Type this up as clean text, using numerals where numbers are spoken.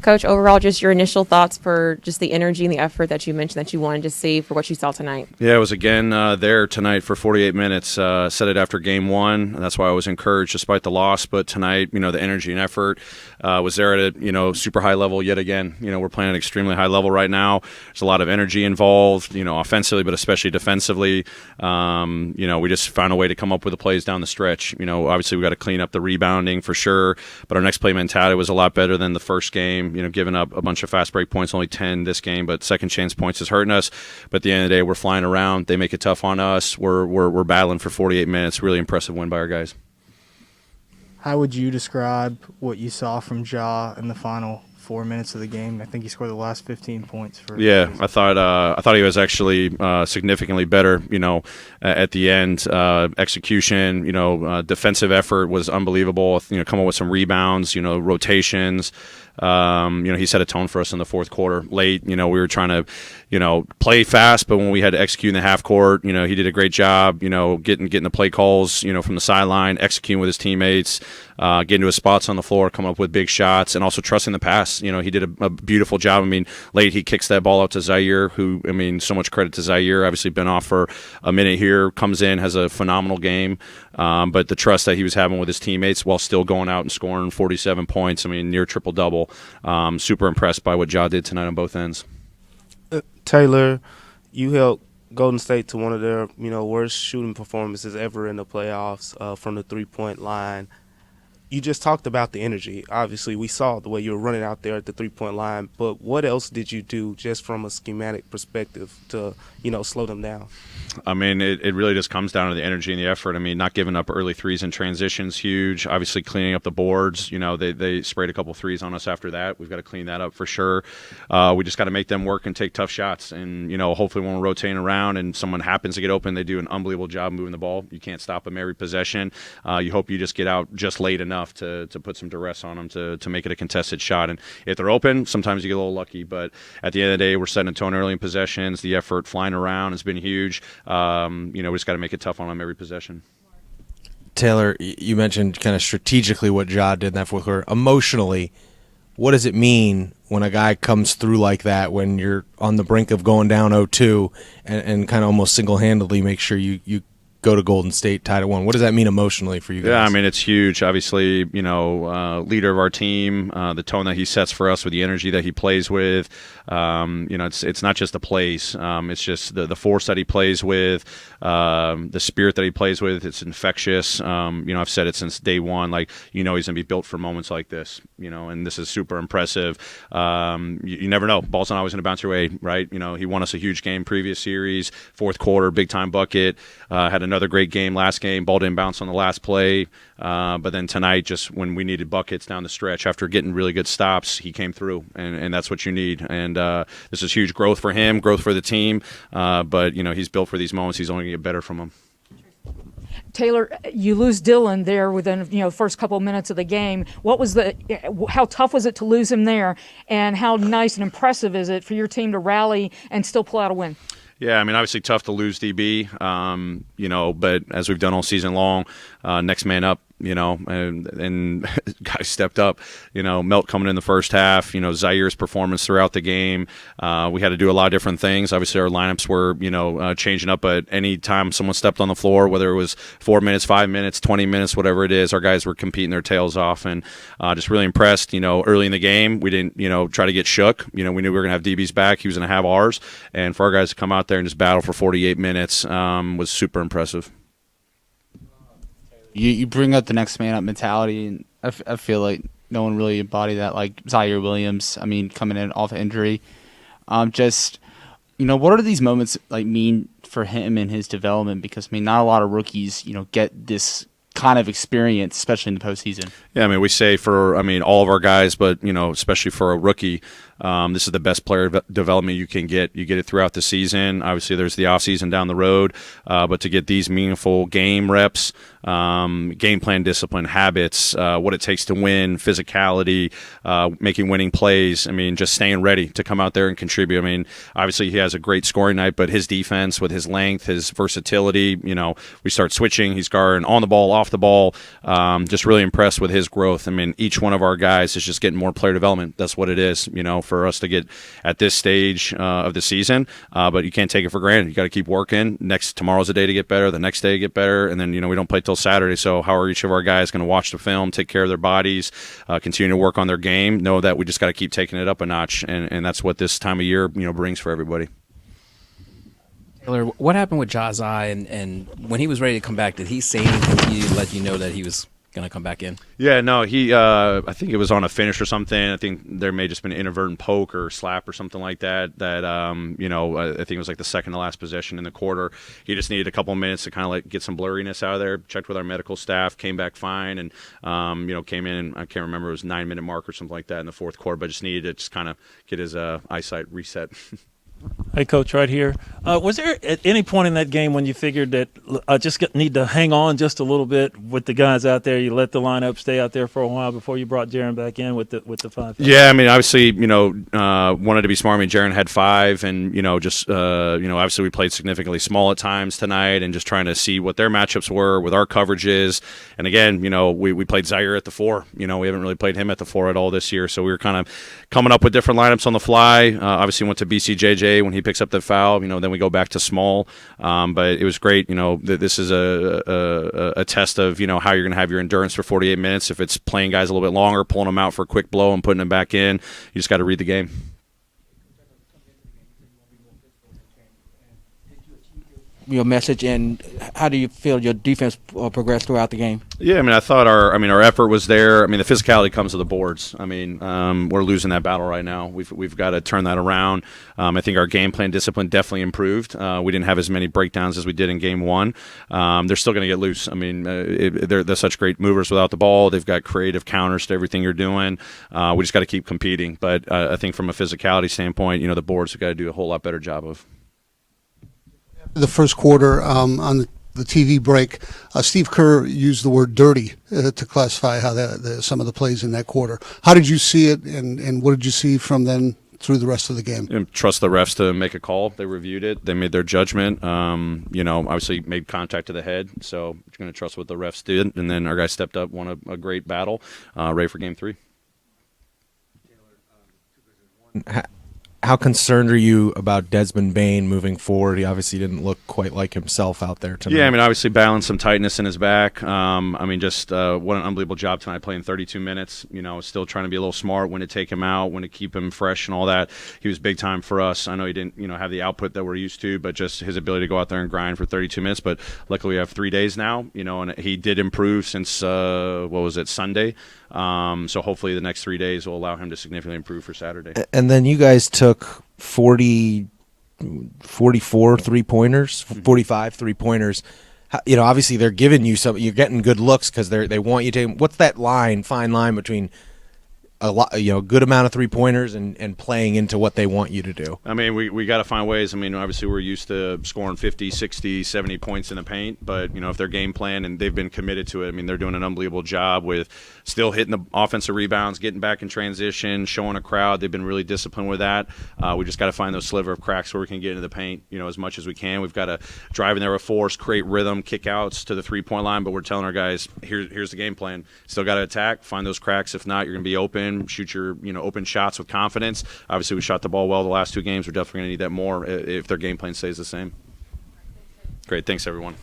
Coach, overall, just your initial thoughts for just the energy and the effort that you mentioned that you wanted to see for what you saw tonight. Yeah, it was again there tonight for 48 minutes. Said it after game one, and that's why I was encouraged despite the loss. But tonight, the energy and effort was there at a super high level yet again. We're playing at an extremely high level right now. There's a lot of energy involved, offensively, but especially defensively. We just found a way to come up with the plays down the stretch. Obviously we got to clean up the rebounding for sure, but our next play mentality was a lot better than the first game. Giving up a bunch of fast break points, only 10 this game, but second chance points is hurting us. But at the end of the day, we're flying around. They make it tough on us. We're battling for 48 minutes. Really impressive win by our guys. How would you describe what you saw from Ja in the final 4 minutes of the game? I think he scored the last 15 points. I thought he was actually significantly better. At the end, execution. Defensive effort was unbelievable. Come up with some rebounds. Rotations. He set a tone for us in the fourth quarter. Late, we were trying to, play fast, but when we had to execute in the half court, he did a great job, getting the play calls, from the sideline, executing with his teammates, getting to his spots on the floor, coming up with big shots, and also trusting the pass. He did a beautiful job. Late he kicks that ball out to Zaire, who, so much credit to Zaire. Obviously been off for a minute here, comes in, has a phenomenal game. But the trust that he was having with his teammates while still going out and scoring 47 points, near triple-double. Super impressed by what Ja did tonight on both ends. Taylor, you helped Golden State to one of their worst shooting performances ever in the playoffs from the three-point line. You just talked about the energy. Obviously, we saw the way you were running out there at the three-point line, but what else did you do just from a schematic perspective to, slow them down? It really just comes down to the energy and the effort. Not giving up early threes in transition's huge. Obviously, cleaning up the boards. They sprayed a couple threes on us after that. We've got to clean that up for sure. We just got to make them work and take tough shots. And, hopefully when we're rotating around and someone happens to get open, they do an unbelievable job moving the ball. You can't stop them every possession. You hope you just get out just late enough to put some duress on them to make it a contested shot. And if they're open, sometimes you get a little lucky. But at the end of the day, we're setting a tone early in possessions. The effort flying around has been huge. We just got to make it tough on them every possession. Taylor, you mentioned kind of strategically what Ja did in that fourth quarter. Emotionally, what does it mean when a guy comes through like that when you're on the brink of going down 0-2 and kind of almost single-handedly make sure you go to Golden State tied at 1? What does that mean emotionally for you guys? Yeah, it's huge. Obviously, leader of our team, the tone that he sets for us with the energy that he plays with. It's not just the plays. It's just the force that he plays with, the spirit that he plays with. It's infectious. I've said it since day one. He's going to be built for moments like this. And this is super impressive. You never know. Ball's not always going to bounce your way, right? He won us a huge game previous series, fourth quarter, big time bucket. Had another great game last game. Ball didn't bounce on the last play. But then tonight, just when we needed buckets down the stretch after getting really good stops, he came through, and that's what you need. And this is huge growth for him, growth for the team. But, he's built for these moments. He's only going to get better from them. Taylor, you lose Dylan there within the first couple of minutes of the game. How tough was it to lose him there, and how nice and impressive is it for your team to rally and still pull out a win? Yeah, obviously tough to lose DB, but as we've done all season long, next man up, and guys stepped up, Melt coming in the first half, Zaire's performance throughout the game. We had to do a lot of different things. Obviously our lineups were, changing up, but any time someone stepped on the floor, whether it was 4 minutes, 5 minutes, 20 minutes, whatever it is, our guys were competing their tails off, and just really impressed. Early in the game, we didn't, try to get shook. We knew we were going to have DB's back. He was going to have ours. And for our guys to come out there and just battle for 48 minutes was super impressive. You bring up the next man up mentality, and I feel like no one really embodied that, like Zaire Williams. Coming in off injury, what are these moments mean for him and his development? Because not a lot of rookies, get this kind of experience, especially in the postseason. Yeah, we say for all of our guys, but especially for a rookie, this is the best player development you can get. You get it throughout the season. Obviously, there's the off season down the road, but to get these meaningful game reps, game plan, discipline, habits, what it takes to win, physicality, making winning plays. I mean, just staying ready to come out there and contribute. I mean, obviously he has a great scoring night, but his defense with his length, his versatility, we start switching. He's guarding on the ball, off the ball. Just really impressed with his growth. I mean, each one of our guys is just getting more player development. That's what it is, for us to get at this stage of the season. But you can't take it for granted. You got to keep working. Tomorrow's a day to get better. The next day to get better, and then we don't play till Saturday. So how are each of our guys going to watch the film, take care of their bodies, continue to work on their game? Know that we just got to keep taking it up a notch, and that's what this time of year brings for everybody. Taylor, what happened with Ja's eye, and when he was ready to come back, did he say anything to you to let you know that he was going to come back in? Yeah, no, he I think it was on a finish or something. I think there may have just been an inadvertent poke or slap or something like that I think it was like the second to last possession in the quarter. He just needed a couple of minutes to kind of get some blurriness out of there. Checked with our medical staff, came back fine, and came in, and I can't remember, it was 9-minute mark or something like that in the fourth quarter, but just needed to just kind of get his eyesight reset. Hey, Coach, right here. Was there at any point in that game when you figured that I need to hang on just a little bit with the guys out there? You let the lineup stay out there for a while before you brought Jaren back in with the 5? Yeah, I mean, obviously, wanted to be smart. I mean, Jaren had 5, and obviously we played significantly small at times tonight, and just trying to see what their matchups were with our coverages. And again, we played Zaire at the 4. We haven't really played him at the 4 at all this year, so we were kind of coming up with different lineups on the fly. Obviously, went to BCJJ when he picks up the foul. Then we go back to small. But it was great. This is a test of how you're going to have your endurance for 48 minutes. If it's playing guys a little bit longer, pulling them out for a quick blow and putting them back in, you just got to read the game. Your message, and how do you feel your defense progressed throughout the game? Yeah, I mean, I thought our effort was there. I mean, the physicality comes to the boards. I mean, we're losing that battle right now. We've got to turn that around. I think our game plan discipline definitely improved. We didn't have as many breakdowns as we did in game 1. They're still going to get loose. I mean, they're such great movers without the ball. They've got creative counters to everything you're doing. We just got to keep competing. But I think from a physicality standpoint, the boards have got to do a whole lot better job of. The first quarter on the TV break, Steve Kerr used the word dirty to classify how some of the plays in that quarter. How did you see it, and what did you see from then through the rest of the game? And trust the refs to make a call. They reviewed it. They made their judgment. Obviously made contact to the head, so you're going to trust what the refs did. And then our guys stepped up, won a great battle, ready for game 3. How concerned are you about Desmond Bane moving forward? He obviously didn't look quite like himself out there tonight. Yeah, I mean, obviously battling some tightness in his back. What an unbelievable job tonight, playing 32 minutes. Still trying to be a little smart when to take him out, when to keep him fresh and all that. He was big time for us. I know he didn't, have the output that we're used to, but just his ability to go out there and grind for 32 minutes. But luckily we have 3 days now, and he did improve since, Sunday. So hopefully the next 3 days will allow him to significantly improve for Saturday. And then you guys took 44 three-pointers, 45 three-pointers. Obviously they're giving you some. You're getting good looks because they want you to. What's that fine line between a good amount of three-pointers and playing into what they want you to do? I mean, we got to find ways. I mean, obviously we're used to scoring 50, 60, 70 points in the paint, but, if their game plan and they've been committed to it, I mean, they're doing an unbelievable job with still hitting the offensive rebounds, getting back in transition, showing a crowd. They've been really disciplined with that. We just got to find those sliver of cracks where we can get into the paint, as much as we can. We've got to drive in there with force, create rhythm, kick outs to the three-point line, but we're telling our guys, here's the game plan. Still got to attack, find those cracks. If not, you're going to be open. Shoot your open shots with confidence. Obviously, we shot the ball well the last 2 games. We're definitely going to need that more if their game plan stays the same. Great. Thanks, everyone.